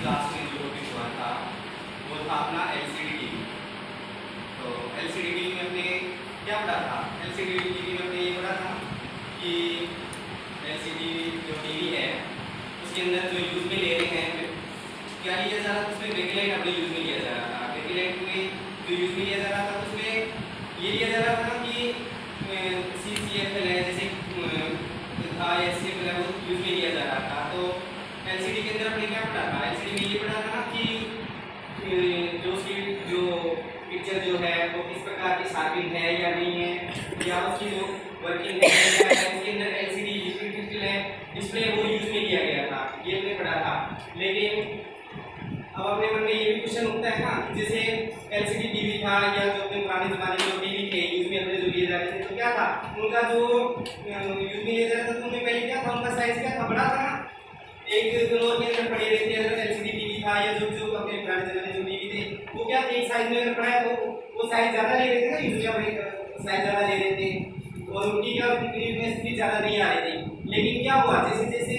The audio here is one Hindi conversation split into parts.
क्लास में जो टॉपिक हुआ था वो था अपना एलसीडी टीवी। तो एलसीडी टीवी में हमने क्या पढ़ा था? एलसीडी टीवी में हमने ये पढ़ा था कि एलसीडी जो टीवी है उसके अंदर जो यूज़ में ले रहे हैं क्या लिया जा रहा था, उसमें बेकलाइट अपने यूज़ में लिया जा रहा था। बेकलाइट में जो यूज़ में लिया जा रहा था उसमें ये लिया जा रहा था कि CCFL है, जैसे था SCFL है, वो यूज़ में लिया जा रहा था। तो एलसीडी के अंदर हमने क्या पढ़ा था? एलसीडी में ये पढ़ा था ना कि जो पिक्चर जो है वो किस प्रकार की शार्पिंग है या नहीं है, या उसकी जो वर्किंग है उसके अंदर एलसीडी लिक्विड क्रिस्टल है डिस्प्ले वो यूज़ में लिया गया था, ये हमने पढ़ा था। लेकिन अब अपने मन में ये भी क्वेश्चन उठता है ना, जैसे एलसीडी टीवी था या जो अपने पुराने ज़माने में जो टीवी थे यूज़ में अपने जो लिए जा रहे थे, तो क्या था उनका जो यूज़ में लिया जा रहा था, तो उनमें पहले क्या था, उनका साइज क्या था, बड़ा था ना, एक फ्लोर के अंदर पड़ी रहती है। अगर एलसीडी टीवी था या जो जो अपने पुराने ज़माने जो टीवी थे वो क्या थे, एक साइज में अगर पड़ा है तो वो साइज ज़्यादा ले रहे थे ना, यूज़ में साइज ज़्यादा ले रहे थे और उनकी क्या क्लियरनेस भी ज़्यादा नहीं आ रही थी। लेकिन क्या हुआ, जैसे जैसे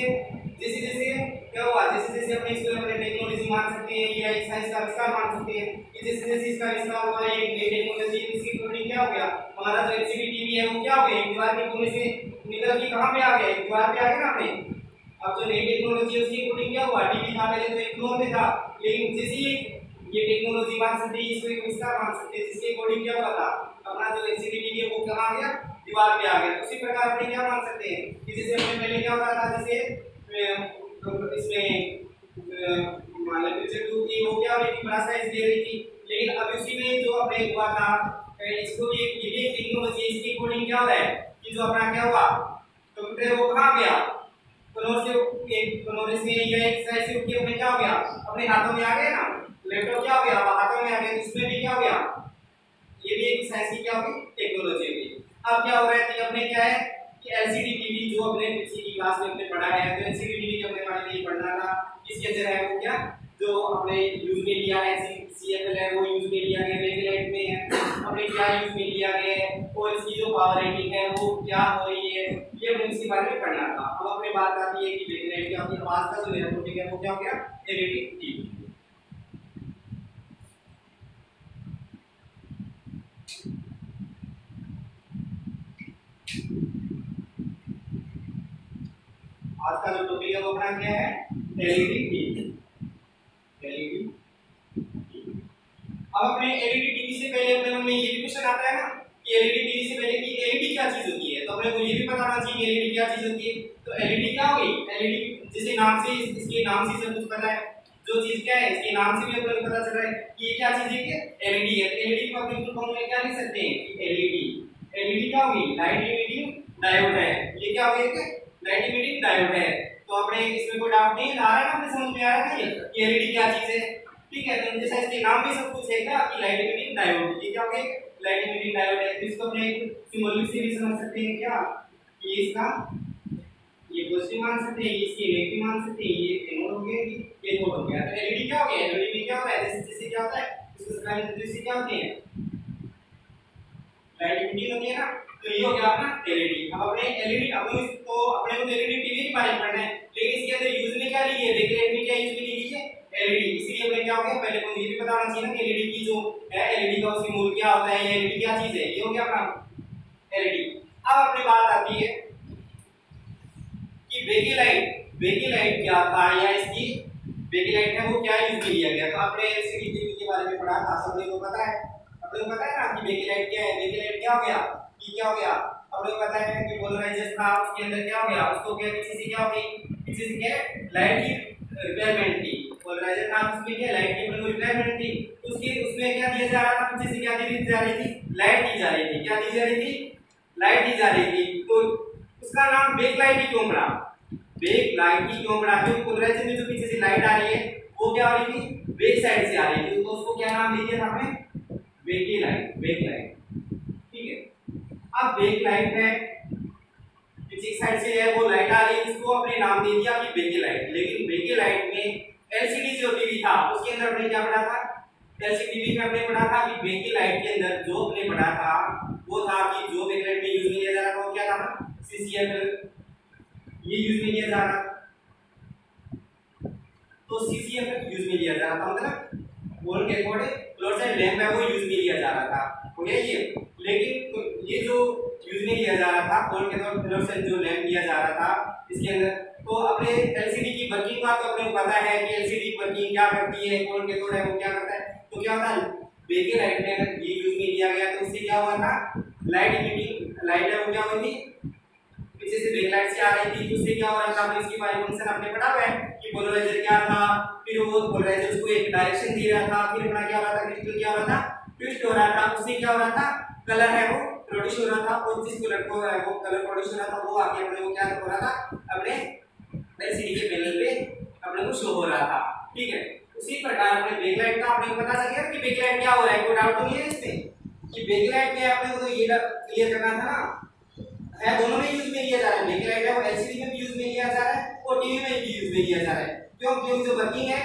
क्या हुआ, जैसे अपने इसको अपने टेक्नोलॉजी मान सकते हैं या एक साइंस का आविष्कार मान सकते हैं कि जैसे इसका आविष्कार हुआ, ये टेक्नोलॉजी इसकी अकॉर्डिंग क्या हो गया, हमारा जो एलसीडी टीवी है वो क्या हो गया, एक दीवार के कोने से निकल के कहां पे आ गया, एक दीवार पे आ गया ना अपने। अब जो नई टेक्नोलॉजी है उसकी अकॉर्डिंग क्या हुआ, टीवी था पहले तो एक फ्लोर में था, लेकिन जैसे ये टेक्नोलॉजी मान सकते हैं, इसको एक आविष्कार मान सकते हैं, जिसके अकॉर्डिंग क्या हुआ था, अपना जो एलसीडी टीवी है वो कहां आ गया, दीवार पे आ गया। उसी प्रकार अपने क्या मान सकते हैं कि जैसे हमने पहले क्या होता था, जैसे इसमें मान लो पिक्चर 2 की वो क्या हो रही थी, बड़ा साइज दे रही थी, लेकिन अब उसी में जो अपने हुआ था इसको भी ये टेक्नोलॉजी इसकी कोडिंग क्या हो रहा है कि जो अपना क्या हुआ कंप्यूटर वो कहां गया, फ्लोर से या एक साइज से उठ के अपने क्या हो गया, अपने हाथों में आ गया ना, लैपटॉप क्या हो गया हाथों में आ गया, इसमें भी क्या हो गया, ये भी एक साइंस की क्या होगी, टेक्नोलॉजी होगी। अब क्या हो रहा है कि अपने क्या है कि एलसीडी टीवी जो अपने पिछली क्लास में हमने पढ़ा है, तो एलसीडी टीवी के अपने बारे में ये पढ़ना था, इसके अंदर है वो क्या जो अपने यूज में लिया है, CCFL है वो यूज में लिया गया, बेकलाइट में है अपने क्या यूज में लिया गया है और इसकी जो पावर रेटिंग है वो क्या हो रही है, ये अपने इसके बारे में पढ़ना था। अब अपने बात आती है कि बेकलाइट की अपनी आवाज का जो रिपोर्टिंग है वो क्या हो गया, एलईडी टीवी। आज का जो टॉपिक है वो अपना क्या है, एलईडी टीवी। एलईडी अब अपने एलईडी टीवी से पहले अपने मन में ये भी क्वेश्चन आता है ना कि एलईडी टीवी से पहले कि एलईडी क्या चीज होती है, तो अपने को ये भी पता होना चाहिए एलईडी क्या चीज होती है। तो एलईडी क्या होगी, एलईडी जैसे नाम से इसके नाम से सब कुछ पता है, जो चीज क्या है इसके नाम से भी अपने को पता चल रहा है कि ये क्या चीज है, कि एलईडी है। एलईडी को अपने फुल फॉर्म में क्या लिख सकते हैं कि एलईडी, एलईडी क्या होगी, लाइट इमिटिंग डायोड है। ये क्या होगी, लाइट इमिटिंग डायोड है। तो अपने इसमें कोई डाउट नहीं आ रहा है ना, अपने समझ में आ रहा है कि एलईडी क्या चीज है, ठीक है। तो जैसा इसके नाम में सब कुछ है क्या कि लाइट इमिटिंग डायोड, ये क्या होगा, लाइट इमिटिंग डायोड है। इसको अपने सिंबॉलिक से भी समझ सकते हैं क्या कि इसका ये पॉजिटिव मान सकते हैं, इसकी नेगेटिव मान सकते हैं, ये एनोड हो गया, ये एनोड हो गया। तो एलईडी क्या हो गया, एलईडी में क्या होता है, जैसे क्या होता है इसको सप्लाई जैसे क्या होती है, लाइट इमिटिंग होती है ना, तो ये हो गया अपना एलईडी। अब अपने एलईडी तो अपने को एलईडी टीवी के बारे में पढ़ना है, लेकिन इसके अंदर यूज में क्या ली है, बेकलाइट में क्या यूज में ली है, एलईडी। इसलिए अपने क्या हो गया, पहले को ये भी पता होना चाहिए ना कि एलईडी की जो है, एलईडी का उसकी मूल क्या होता है, एलईडी क्या चीज है, ये हो गया अपना एलईडी। अब अपनी बात आती है कि बेकलाइट क्या था, या इसकी बेकलाइट है वो क्या यूज में लिया गया। तो अपने एलसीडी टीवी के बारे में पढ़ा था, सब को पता है, अपने को पता है ना कि बेकलाइट क्या है। बेकलाइट क्या हो गया, कि क्या हो गया, अपने को पता है कि पोलराइजर था, उसके अंदर क्या हो गया, उसको क्या पीछे से क्या हो गई, पीछे से क्या लाइट की रिक्वायरमेंट थी, पोलराइजर था उसमें क्या लाइट की रिक्वायरमेंट थी, उसके उसमें क्या दिया जा रहा था, पीछे से क्या दी जा रही थी, लाइट दी जा रही थी। क्या दी जा रही थी, लाइट दी जा रही थी। तो उसका नाम बेकलाइट ही क्यों पड़ा, बेकलाइट ही क्यों पड़ा, क्योंकि पोलराइजर में जो पीछे से लाइट आ रही है वो क्या हो रही थी, बैक साइड से आ रही थी, तो उसको क्या नाम दे दिया था हमने, बेकलाइट, बेकलाइट, ठीक है। अब बेकलाइट है, पीछे साइड से है वो लाइट आ रही है, इसको अपने नाम दे दिया कि बेकलाइट। लेकिन बेकलाइट में एलसीडी जो टीवी था उसके अंदर हमने क्या पढ़ा था, एलसीडी टीवी में हमने पढ़ा था कि बेकलाइट के अंदर जो हमने पढ़ा था वो था कि जो बेकलाइट में यूज में लिया जा रहा था वो क्या था, CCFL, ये यूज में लिया जा रहा था। तो CCFL यूज में लिया जा रहा था, मतलब कोल्ड कैथोड फ्लोरोसेंट लैंप है वो यूज में लिया जा रहा था, हो गया ये। लेकिन तो ये जो यूज में लिया जा रहा था कोल्ड कैथोड फ्लोरोसेंट जो लैंप लिया जा रहा था इसके अंदर, तो अपने एलसीडी की वर्किंग का तो अपने पता है कि एलसीडी की वर्किंग क्या करती है, कोल्ड कैथोड है वो क्या करता है। तो क्या होता है बेके लाइट में अगर ये यूज में लिया गया तो उससे क्या हुआ था, लाइट इमिटिंग लाइट है वो क्या हुई थी, पीछे से बैकलाइट से आ रही थी, उससे क्या हो रहा था, तो इसकी बारी फंक्शन आपने पढ़ा हुआ है कि पोलराइजर क्या था, फिर वो पोलराइजर उसको एक डायरेक्शन दे रहा था, फिर अपना क्या हो रहा था, क्रिस्टल क्या हो रहा था, ट्विस्ट हो रहा था, उससे क्या हो रहा था, कलर है वो प्रोड्यूस हो रहा था, और जिस कलर को है वो कलर प्रोड्यूस हो रहा था वो आगे अपने को क्या हो रहा था, अपने एलसीडी के पैनल पे अपने को शो हो रहा था, ठीक है। उसी प्रकार अपने बैकलाइट का अपने को पता चल गया कि बैकलाइट क्या हो रहा है, कोई डाउट तो नहीं है इसमें कि बैकलाइट में अपने को तो ये क्लियर करना था ना, है दोनों में यूज में लिया जा रहा है, बैकलाइट है वो एलसीडी में भी यूज में लिया जा रहा है और टीवी में भी यूज में लिया जा रहा है, क्यों, क्योंकि जो वर्किंग है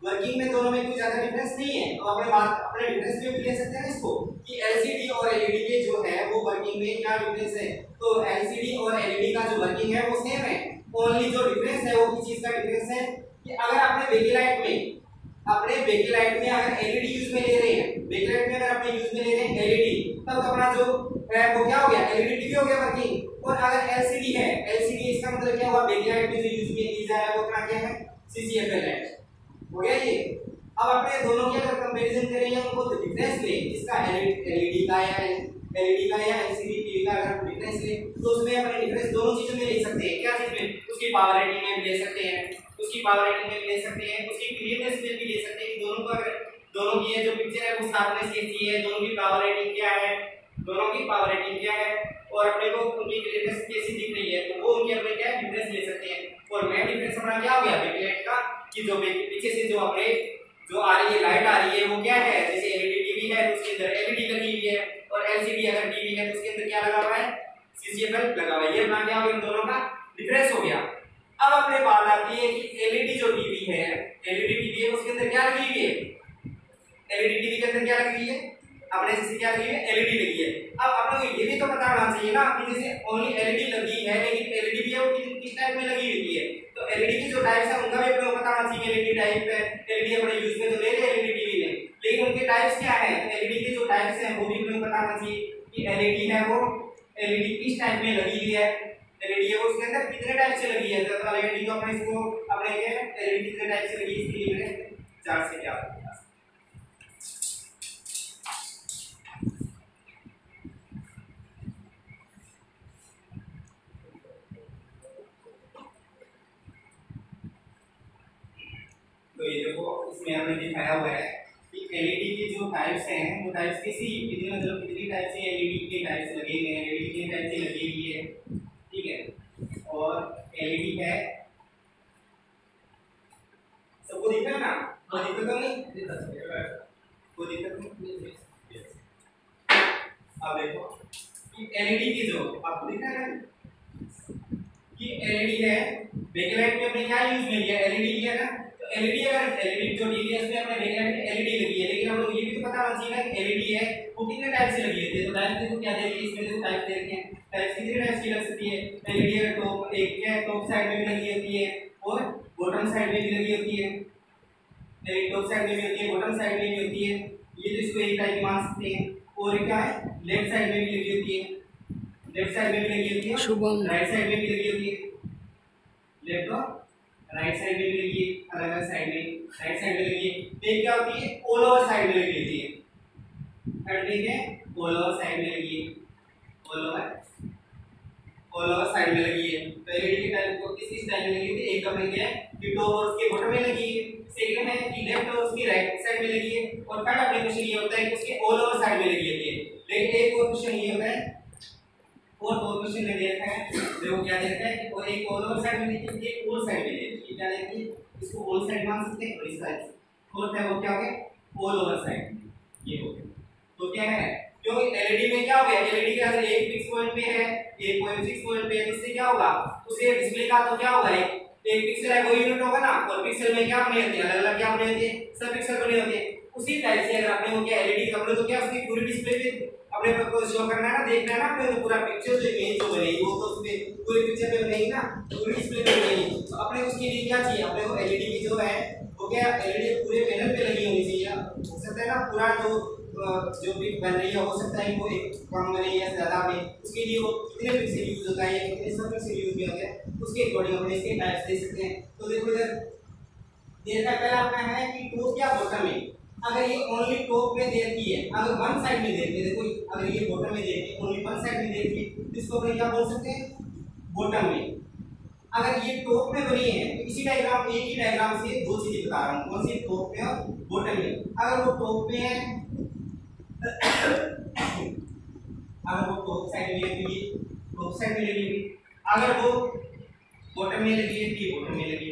वर्किंग में दोनों में कोई ज्यादा डिफरेंस नहीं है। तो अपने डिफरेंस में भी ले सकते हैं इसको कि एलसीडी और एलईडी के जो है वो वर्किंग में क्या डिफरेंस है, तो एलसीडी और एलईडी का जो वर्किंग है वो सेम है, ओनली जो डिफरेंस है वो किस चीज का डिफरेंस है कि अगर आपने बैकलाइट में अगर एलईडी यूज में ले रहे हैं, बैकलाइट में अगर अपने यूज में ले रहे हैं एलईडी, तब तो अपना जो है वो क्या हो गया, एलईडी टीवी हो गया वर्किंग। और अगर एलसीडी है, एलसीडी इसका मतलब क्या हुआ, बैकलाइट में जो यूज में ली जा रहा है वो अपना क्या है, सीसीएफएल है, हो गया ये। अब अपने दोनों की अगर कंपैरिजन करें या उनको डिफरेंस ले, इसका एलईडी का या एलसीडी टीवी का अगर डिफरेंस ले तो उसमें अपने डिफरेंस दोनों चीजों में ले सकते हैं, क्या चीज में, उसकी पावर रेटिंग में भी ले सकते हैं, उसकी पावर रेटिंग में भी ले सकते हैं, उसकी क्लियरनेस में भी ले सकते हैं कि दोनों का अगर दोनों की है जो पिक्चर है वो शार्पनेस कैसी है, दोनों की पावर रेटिंग क्या है, दोनों की पावर रेटिंग क्या है और अपने को उनकी क्लियरनेस कैसी दिख रही है, तो वो उनके अपने क्या डिफरेंस ले सकते हैं। और मेन डिफरेंस अपना क्या हो गया बैकलाइट का कि जो पीछे से जो अपने जो आ रही है लाइट आ रही है वो क्या है, जैसे एलईडी टीवी है तो उसके अंदर एलईडी लगी हुई है और एलसीडी अगर टीवी है तो उसके अंदर क्या लगा हुआ है, सीसीएफएल लगा हुआ है, ये अपना क्या हो गया, इन दोनों का डिफरेंस हो गया। अब अपने बात आती है कि एलईडी जो टीवी है, एलईडी टीवी है उसके अंदर क्या लगी हुई है, एलईडी टीवी के अंदर क्या लगी हुई है, अपने जैसे क्या लगी है, एलईडी लगी है। अब अपने को ये भी तो पता होना चाहिए ना कि जैसे ओनली एलईडी लगी है लेकिन एलईडी भी है वो किस टाइप में लगी हुई है, तो एलईडी की जो टाइप्स है उनका भी अपने को पता होना चाहिए, एलईडी टाइप है, एलईडी अपने यूज में तो ले रहे हैं एलईडी टीवी में, लेकिन उनके टाइप्स क्या है, एलईडी के जो टाइप्स हैं वो भी अपने को पता होना चाहिए कि एलईडी है वो एलईडी किस टाइप में लगी हुई है, एलईडी है वो उसके अंदर कितने टाइप से लगी है, तो एलईडी को अपने इसको अपने के एलईडी कितने टाइप से लगी है इसके लिए मैंने चार्ट से क्या तो ये देखो इसमें हमने दिखाया हुआ है कि एलईडी के जो टाइप्स हैं वो टाइप्स किसी कितने मतलब कितनी टाइप से एलईडी के टाइप्स लगे हुए हैं, एलईडी कितने टाइप से लगी हुई है, ठीक है। और एलईडी है सबको दिख रहा है ना, कोई दिक्कत तो नहीं, कोई दिक्कत नहीं। अब देखो कि एलईडी की जो आपको दिख रहा है कि एलईडी है बैकलाइट में अपने क्या यूज में लिया, एलईडी लिया ना, एलईडी अगर एलईडी जो टीवी है उसमें अपने बैकलाइट में एलईडी लगी है, लेकिन हम लोग ये भी तो पता होना चाहिए ना कि एलईडी है वो कितने टाइप से लगी है, तो टाइप देखो क्या दे रखी है इसमें, देखो टाइप दे रखे हैं, टाइप कितने टाइप की लग सकती है, एलईडी है टॉप एक क्या टॉप साइड में भी लगी होती है और बॉटम साइड में भी लगी होती है, टॉप साइड में भी होती है बॉटम साइड में भी होती है, ये तो इसको एक टाइप मान सकते हैं। और क्या है लेफ्ट साइड में भी लगी होती है, लेफ्ट साइड में भी लगी होती है, राइट साइड में भी लगी होती है, लेफ्ट और राइट साइड में भी लगी है, अलग अलग साइड में, राइट साइड में लगी है, तो क्या होती है ऑल ओवर साइड में लगी होती है, थर्ड थिंग है ऑल ओवर साइड में लगी है, ऑल ओवर साइड में लगी है। तो एलईडी की टाइप को किस टाइप में लगी है, एक कमरे क्या है कि टॉप और उसके बॉटम में लगी है, सेकंड है कि लेफ्ट और उसकी राइट साइड में लगी है, और थर्ड एप्लीकेशन ये होता है कि उसके ऑल ओवर साइड में लगी होती है। लेकिन एक और क्वेश्चन ये होता है और क्वेश्चन में दे रखा है, देखो क्या दे रखा है कि एक ऑल ओवर साइड में देखिए, एक ऑल साइड में देखिए, क्या देखिए इसको ऑल साइड मान सकते हैं और इस साइड फोर्थ है वो क्या हो गया ऑल ओवर साइड, ये हो गया। तो क्या है क्योंकि एलईडी में क्या हो गया, एलईडी के अगर एक फिक्स पॉइंट पे है, एक पॉइंट फिक्स पॉइंट पे है, इससे क्या होगा उसे डिस्प्ले का तो क्या होगा एक पिक्सल है वो यूनिट होगा ना, और पिक्सल में क्या बने होते हैं अलग अलग क्या बने होते हैं सब पिक्सल बने होते हैं। उसी टाइप से अगर आपने वो क्या एलईडी कपड़े तो क्या उसकी पूरी डिस्प्ले पे अपने को शो करना है ना, देखना है ना अपने, तो पूरा पिक्चर जो इमेज जो बनेगी वो तो उसमें पूरी पिक्चर पे बनेगी ना, पूरी डिस्प्ले पे बनेगी। तो अपने उसके लिए क्या चाहिए, अपने को एलईडी की जो है क्या एलईडी पूरे पैनल पे लगी होनी चाहिए, हो सकता है ना पूरा जो भी बन रही है हो सकता है वो एक कम में या ज्यादा में, उसके लिए वो कितने पिक्सल यूज होता है या कितने सब पिक्सल यूज भी होते हैं उसके अकॉर्डिंग हम इसके टाइप्स दे सकते हैं। तो देखो इधर देर का पहला अपना है कि टॉप या बॉटम में, अगर ये ओनली टॉप में देर की है, अगर वन साइड में देर की, देखो अगर ये बॉटम में देर की ओनली वन साइड में देर की तो इसको अपन क्या बोल सकते हैं, बॉटम में। अगर ये टॉप में बनी है तो इसी डायग्राम एक ही डायग्राम से दो चीजें बता रहा हूँ, कौन सी, टॉप में और बॉटम में। अगर वो टॉप में है अगर वो टॉप साइड में लगी टॉप साइड में लगी, अगर वो बॉटम में लगी है तो बॉटम में लगी,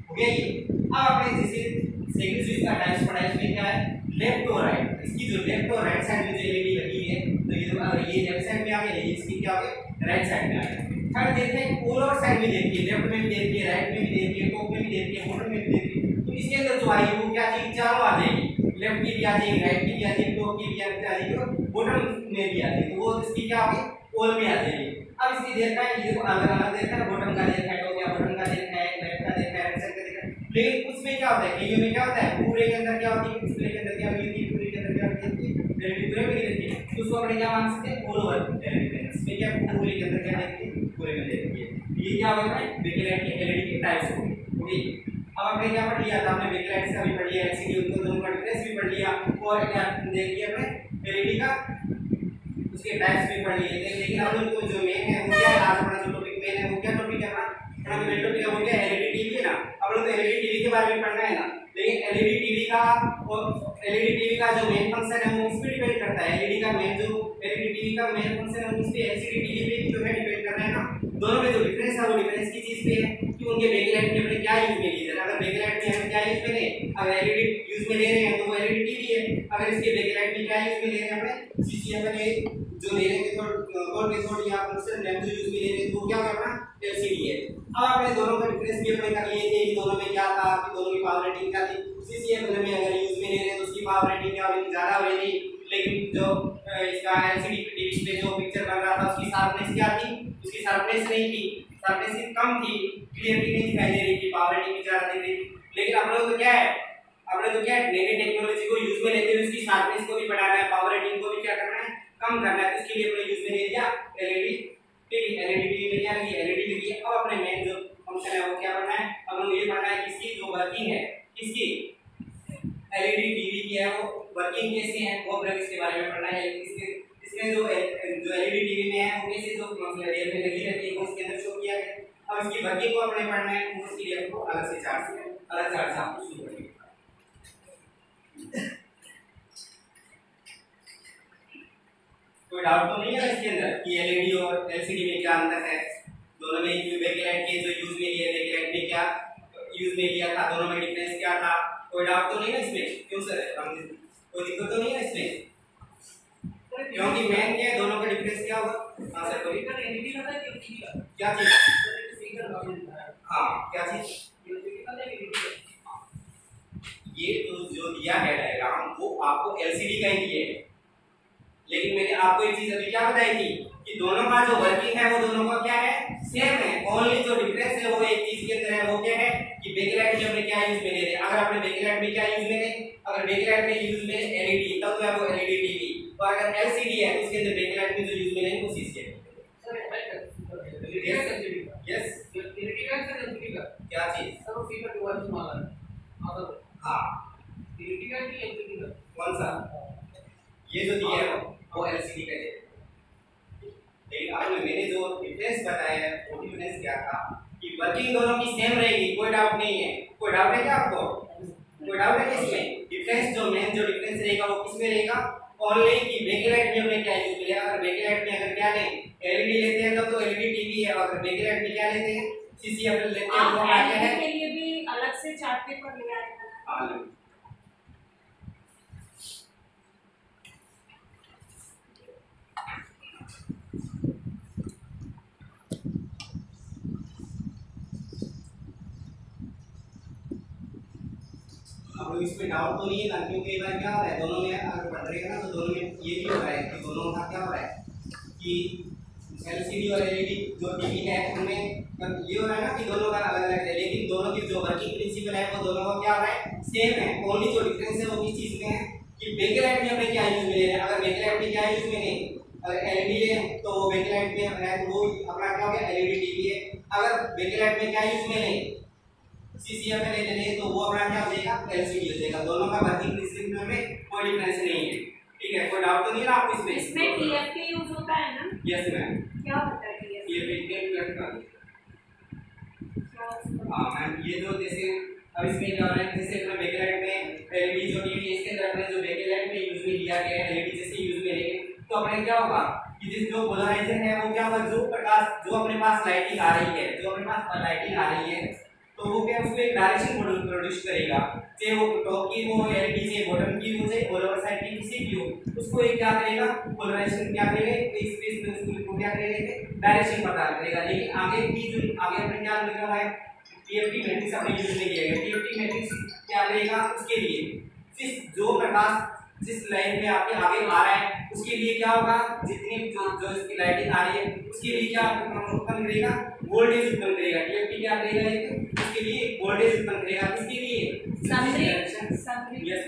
हो गया ये। अब आपने जैसे सेकंड स्विच का टाइप्स पढ़ा है, इसमें क्या है लेफ्ट और राइट, इसकी जो लेफ्ट और राइट साइड में जो एलईडी लगी है तो ये अगर ये लेफ्ट साइड में आ गया, इसकी क्या हो गया राइट साइड में आ गया। थर्ड देखते हैं ऑल ओवर साइड में देखिए, लेफ्ट में भी देखिए, राइट में भी देखिए, टॉप में भी देखिए, बॉटम में भी देखिए, तो इसके अंदर जो आएगी वो क्या चीज चारों आ जाएगी, लेफ्ट की भी आ जाएगी, राइट की भी आ जाएगी, टॉप की भी आ जाएगी और बॉटम में भी आ जाएगी, तो वो इसकी क्या होगी ऑल में आ जाएगी। अब इसकी देखा है ये अलग अलग देखा है, बॉटम का देखा है, टॉप या बॉटम का देखा है, लेफ्ट का देखा है, राइट साइड का देखा है, लेकिन उसमें क्या होता है कईयों में क्या होता है पूरे के अंदर क्या होती है, डिस्प्ले के अंदर क्या होती है, पूरे के अंदर क्या होती है एलईडी पूरे में रहती है, तो उसको अपने क्या मान सकते हैं ऑल ओवर एलईडी, इसमें क्या पूरे के अंदर क्या देखती है पूरे में देखती है। ये क्या होता है बेकलाइट की एलईडी के टाइप्स हो गए। अब आपने क्या पढ़ लिया था, हमने बेकलाइट का भी पढ़ लिया, एलसीडी उनको दोनों का डिफरेंस भी पढ़ लिया और क्या देख लिया हमने एलईडी का उसके टाइप्स भी पढ़ लिए। लेकिन अब लोग जो मेन है वो क्या है, आज अपना जो टॉपिक मेन है वो क्या टॉपिक है अपना मेन टॉपिक है वो क्या है एलईडी टीवी है ना। अब लोग तो एलईडी टीवी के बारे में पढ़ना है ना, लेकिन एलईडी टीवी का और एलईडी टीवी का जो मेन फंक्शन है वो इस पे डिपेंड करता है, एलईडी का मेन जो एलईडी टीवी का मेन फंक्शन है उस पे एलसीडी टीवी पे जो है डिपेंड करना है ना। दोनों में जो डिफरेंस है वो डिफरेंस की चीज पे है कि उनके बैकलाइट में अपने क्या यूज में ली जाए, अगर बैकलाइट में हम क्या यूज में लें, अगर एलईडी यूज में ले रहे हैं तो वो एलईडी टीवी है, अगर इसके बैकलाइट में क्या यूज में ले रहे हैं अपने सीसीएफएल जो ले रहे हैं कोड कैथोड या फंक्शन रैम जो यूज में ले रहे हैं तो क्या होगा अपना एलसीडी है। अब आपने दोनों का डिफरेंस भी अपने कर लिए थे कि दोनों में क्या था, कि दोनों की पावर रेटिंग क्या थी। सीसीएफएल में अगर यूज में ले रहे हैं तो उसकी पावर रेटिंग क्या होगी ज्यादा होगी, लेकिन जो इसका एलसीडी टीवी पे जो पिक्चर बन रहा था उसकी शार्पनेस क्या थी, उसकी शार्पनेस नहीं थी, शार्पनेस कम थी, क्लियरिटी नहीं दिखाई दे रही थी, पावर रेटिंग भी ज्यादा दिख रही थी। लेकिन आप लोग तो क्या है नई टेक्नोलॉजी को यूज में लेते हुए उसकी शार्पनेस को भी बढ़ाना है, पावर रेटिंग को भी क्या करना है कम करना है, तो इसके लिए अपने यूज में ले लिया एलईडी टीवी। एलईडी टीवी में क्या लगी एलईडी लगी। अब अपने मेन जो फंक्शन है वो क्या करना है, अब हमें ये पढ़ना है कि इसकी जो वर्किंग है किसकी एलईडी टीवी की है वो वर्किंग कैसे है वो अपने इसके बारे में पढ़ना है। इसमें जो एलईडी टीवी में है वो कैसे जो रेल में लगी रहती है वो इसके अंदर शो किया है। अब इसकी वर्किंग को अपने पढ़ना है, उसके लिए आपको अलग से चार्ट आपको शुरू करेंगे। कोई डाउट तो नहीं है इसके अंदर कि एलईडी और एलसीडी में क्या अंतर है, दोनों में बैकलाइट के जो यूज में लिया बैकलाइट में क्या यूज में लिया था, दोनों में डिफरेंस क्या था, कोई डाउट तो नहीं है इसमें? क्यों सर कोई दिक्कत तो नहीं है इसमें? क्योंकि मेन क्या है दोनों का डिफरेंस क्या होगा। हां सर कोई एलईडी का है कि टीवी का क्या चीज हां क्या चीज ये तो जो दिया है डायग्राम वो आपको एलसीडी का ही दिया है, लेकिन मैंने आपको एक चीज अभी क्या बताई थी कि दोनों का जो वर्किंग है वो दोनों का क्या है सेम है, ओनली जो डिफरेंस है वो एक चीज के अंदर है वो क्या है कि बैकलाइट में अपने क्या यूज में ले रहे हैं। अगर आपने बैकलाइट में क्या यूज में ले, अगर बैकलाइट में यूज में एलईडी तब तो है वो एलईडी टीवी, और अगर एलसीडी है तो उसके अंदर बैकलाइट में जो यूज में ले वो सीसीएफ। यस एलईडी का क्या चीज सर वो फीचर टू वर्ड माला है। हां एलईडी का कि एलसीडी का कौन सा ये जो दिया है वो एलसीडी का है, लेकिन आपने मैंने जो डिफरेंस बताया है वो डिफरेंस क्या था कि वर्किंग दोनों की सेम रहेगी, कोई डाउट नहीं है। कोई डाउट है क्या आपको? कोई डाउट है इसमें? डिफरेंस जो मेन जो डिफरेंस रहेगा वो किसमें रहेगा ओनली कि बैकलाइट में हमने क्या यूज किया। अगर बैकलाइट में अगर क्या लें एलईडी लेते हैं तब तो एलईडी टीवी है, और अगर बैकलाइट में क्या लेते हैं सीसीएफएल लेते हैं वो क्या है के लिए भी अलग से चार्ट पेपर ले आए हैं। हां अब इसमें डाउट तो नहीं है ना, क्योंकि एक बार क्या हो रहा है दोनों में अगर पढ़ रहे हैं ना तो दोनों में ये भी हो रहा है कि दोनों का क्या हो रहा है कि एलसीडी और एलईडी जो टीवी है उनमें ये हो रहा है ना कि दोनों का अलग अलग है, लेकिन दोनों की जो वर्किंग प्रिंसिपल है वो दोनों का क्या हो रहा है, सेम है। ओनली जो डिफरेंस है वो किस चीज में है कि बेकलाइट में हमें क्या यूज मिले हैं। अगर बेकलाइट में क्या यूज मिले, अगर एलईडी है तो बेकलाइट में है तो वो अपना क्या हो गया, एलईडी टीवी है। अगर बेकलाइट में क्या यूज मिले, सीसीएफएल ले लें तो वो अपना क्या हो जाएगा, एलसीडी हो जाएगा। दोनों का वर्किंग प्रिंसिपल में कोई डिफरेंस नहीं है। ठीक है, कोई डाउट तो नहीं है ना आपको इसमें? इसमें टीएफटी यूज होता है ना? Yes ma'am. क्या होता है टीएफटी? ये बिटकॉइन प्लेटफॉर्म। हाँ मैम, ये जो जैसे अब इसमें क्या हो रहा है, जैसे अपना बेकलाइट में एलईडी जो टीवी इसके अंदर अपने जो बेकलाइट में यूज में लिया गया है, एलईडी जैसे यूज में लेंगे तो अपने क्या होगा कि जिस जो पोलराइजर है वो क्या होगा, जो प्रकाश जो अपने पास लाइटिंग आ रही है, जो अपने पास लाइटिंग आ रही है तो वो क्या उसको एक डायरेक्शन प्रोड्यूस करेगा, चाहे वो टॉप की हो, एलईडी से बॉटम की हो, चाहे ओवर साइड की किसी की हो, उसको एक क्या करेगा, पोलराइजेशन क्या करेगा, एक स्पेस में उसको क्या करेगा, डायरेक्शन पता करेगा। लेकिन आगे की जो आगे अपने क्या लिखा हुआ है, टीएफटी मैट्रिक्स अपने यूज में किया गया। टीएफटी मैट्रिक्स क्या करेगा, उसके लिए जिस जो प्रकाश जिस लाइन में आपके आगे आ रहा है उसके लिए क्या होगा, जितनी जो इसकी लाइटिंग आ रही है उसके लिए क्या उत्पन्न करेगा, वोल्टेज उत्पन्न करेगा। टीएफटी क्या करेगा, उसके लिए वोल्टेज उत्पन्न करेगा। किसके लिए, समरी। यस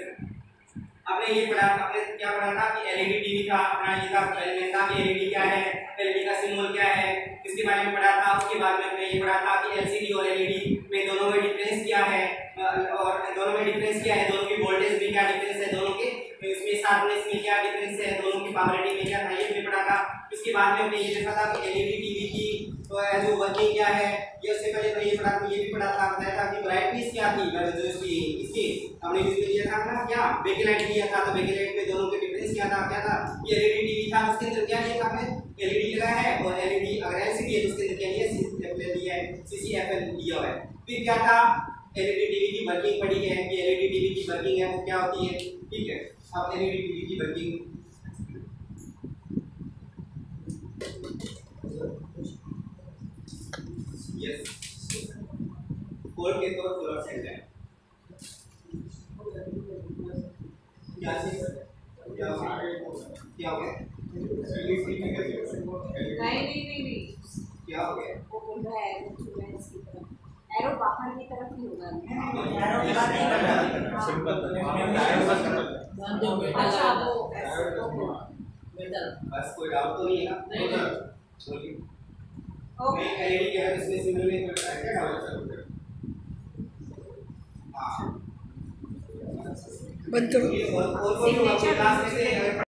आपने ये पढ़ा, आपने क्या पढ़ा था कि एलईडी टीवी का अपना ये था एलिमेंट था कि एलईडी क्या है, एलईडी का सिंबल क्या है, इसके बारे में पढ़ा था। उसके बाद में हमने ये पढ़ा था कि एलसीडी और एलईडी में दोनों में डिफरेंस क्या है, और दोनों में डिफरेंस क्या है, दोनों की वोल्टेज में क्या डिफरेंस है, दोनों के इसमें शार्पनेस में क्या डिफरेंस है, दोनों की पावर रेटिंग में क्या था, ये भी पढ़ा था। इसके बाद में हमने ये देखा था कि एलईडी टीवी की जो वर्किंग क्या है, ये उससे पहले तो ये पढ़ा था, ये भी पढ़ा था, बताया था कि ब्राइटनेस क्या थी, जो इसकी हमने यूज में लिया था ना, क्या बेकलाइट लिया था, तो बेकलाइट में दोनों के डिफरेंस क्या था, ये एलईडी टीवी था उसके अंदर क्या लिया था हमने, एलईडी लगा है, और एलईडी अगर एलसीडी है तो उसके अंदर क्या लिया, सीसीएफएल लिया है, सीसीएफएल लिया हुआ है। फिर क्या था, एलईडी टीवी की वर्किंग पढ़ी है कि एलईडी टीवी की वर्किंग है वो क्या होती है। ठीक है, अब एलईडी टीवी की वर्किंग यस 4 के तो फ्लोरोसेंट है। क्या चीज क्या हो गया, नहीं क्या हो गया, वो बोल रहा है इसकी तरफ, एरो बाहर की तरफ ही होगा। अच्छा वो बस कोई डाउट तो नहीं है ना? बोलिए। ओके, एलईडी के अगर इसमें सिंबल में क्या डाउट है? हां बंद करो। और क्लास में से